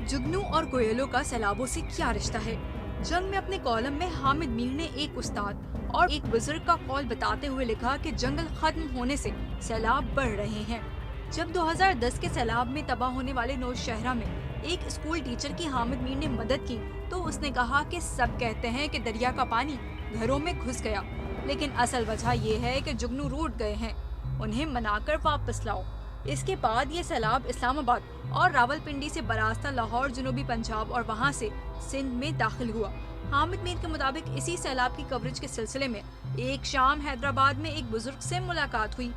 जुगनू और कोयलों का सैलाबों से क्या रिश्ता है? जंग में अपने कॉलम में हामिद मीर ने एक उस्ताद और एक बुजुर्ग का कौल बताते हुए लिखा कि जंगल खत्म होने से सैलाब बढ़ रहे हैं। जब 2010 के सैलाब में तबाह होने वाले नौशहरा में एक स्कूल टीचर की हामिद मीर ने मदद की तो उसने कहा कि सब कहते हैं कि दरिया का पानी घरों में घुस गया, लेकिन असल वजह ये है कि जुगनू रूठ गए हैं, उन्हें मनाकर वापस लाओ। इसके बाद ये सैलाब इस्लामाबाद और रावलपिंडी से बरास्ता लाहौर, जनूबी पंजाब और वहां से सिंध में दाखिल हुआ। हामिद मीर के मुताबिक इसी सैलाब की कवरेज के सिलसिले में एक शाम हैदराबाद में एक बुजुर्ग से मुलाकात हुई।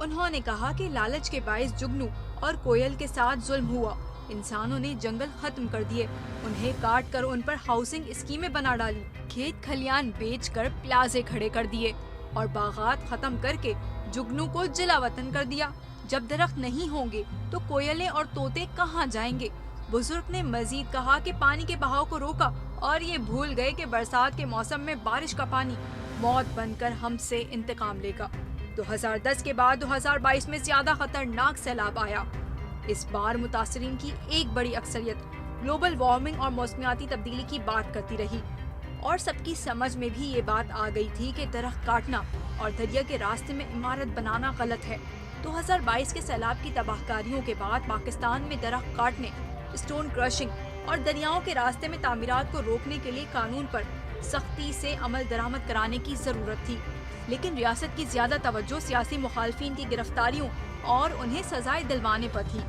उन्होंने कहा कि लालच के बाइस जुगनू और कोयल के साथ जुल्म हुआ। इंसानों ने जंगल खत्म कर दिए, उन्हें काट कर उन पर हाउसिंग स्कीमें बना डाली, खेत खलियान बेच कर प्लाजे खड़े कर दिए और बागात खत्म करके जुगनू को जिला वतन कर दिया। जब दरख्त नहीं होंगे तो कोयलें और तोते कहाँ जाएंगे? बुजुर्ग ने मजीद कहा कि पानी के बहाव को रोका और ये भूल गए कि बरसात के मौसम में बारिश का पानी मौत बनकर हमसे इंतकाम लेगा। 2010 के बाद 2022 में ज्यादा खतरनाक सैलाब आया। इस बार मुतासरीन की एक बड़ी अक्सरियत ग्लोबल वार्मिंग और मौसमियाती तब्दीली की बात करती रही और सबकी समझ में भी ये बात आ गई थी कि दरख्त काटना और दरिया के रास्ते में इमारत बनाना गलत है। 2022 के सैलाब की तबाहकारियों के बाद पाकिस्तान में दरख्त काटने, स्टोन क्रशिंग और दरियाओं के रास्ते में तामीरात को रोकने के लिए कानून पर सख्ती से अमल दरामद कराने की जरूरत थी, लेकिन रियासत की ज्यादा तवज्जो सियासी मुखालफिन की गिरफ्तारियों और उन्हें सजाएं दिलवाने पर थी।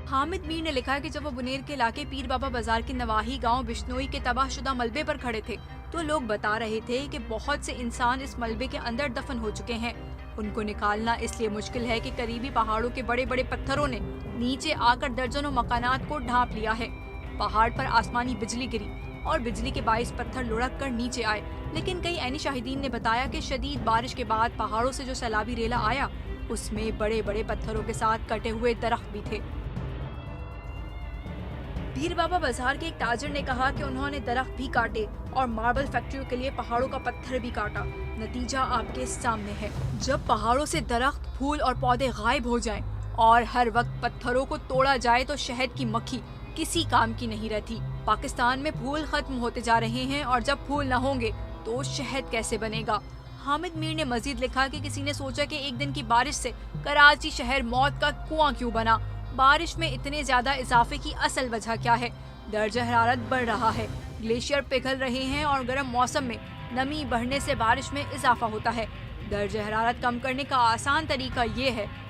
हामिद मीर ने लिखा कि जब वो बुनेर के इलाके पीर बाबा बाजार के नवाही गांव बिश्नोई के तबाहशुदा मलबे पर खड़े थे तो लोग बता रहे थे कि बहुत से इंसान इस मलबे के अंदर दफन हो चुके हैं। उनको निकालना इसलिए मुश्किल है कि करीबी पहाड़ों के बड़े बड़े पत्थरों ने नीचे आकर दर्जनों मकानात को ढांप लिया है। पहाड़ पर आसमानी बिजली गिरी और बिजली के बाइस पत्थर लुढ़क कर नीचे आए, लेकिन कई ऐनी शाहिदीन ने बताया कि शदीद बारिश के बाद पहाड़ों से जो सैलाबी रेला आया उसमें बड़े बड़े पत्थरों के साथ कटे हुए दरख्त भी थे। पीर बाबा बाजार के एक ताजिर ने कहा कि उन्होंने दरख्त भी काटे और मार्बल फैक्ट्रियों के लिए पहाड़ों का पत्थर भी काटा। नतीजा आपके सामने है। जब पहाड़ों से दरख्त, फूल और पौधे गायब हो जाएं और हर वक्त पत्थरों को तोड़ा जाए तो शहद की मक्खी किसी काम की नहीं रहती। पाकिस्तान में फूल खत्म होते जा रहे हैं और जब फूल न होंगे तो शहद कैसे बनेगा? हामिद मीर ने मजीद लिखा कि किसी ने सोचा कि एक दिन की बारिश से कराची शहर मौत का कुआं क्यों बना? बारिश में इतने ज्यादा इजाफे की असल वजह क्या है? दर्जा हरारत बढ़ रहा है, ग्लेशियर पिघल रहे हैं और गर्म मौसम में नमी बढ़ने से बारिश में इजाफा होता है। दर्जा हरारत कम करने का आसान तरीका ये है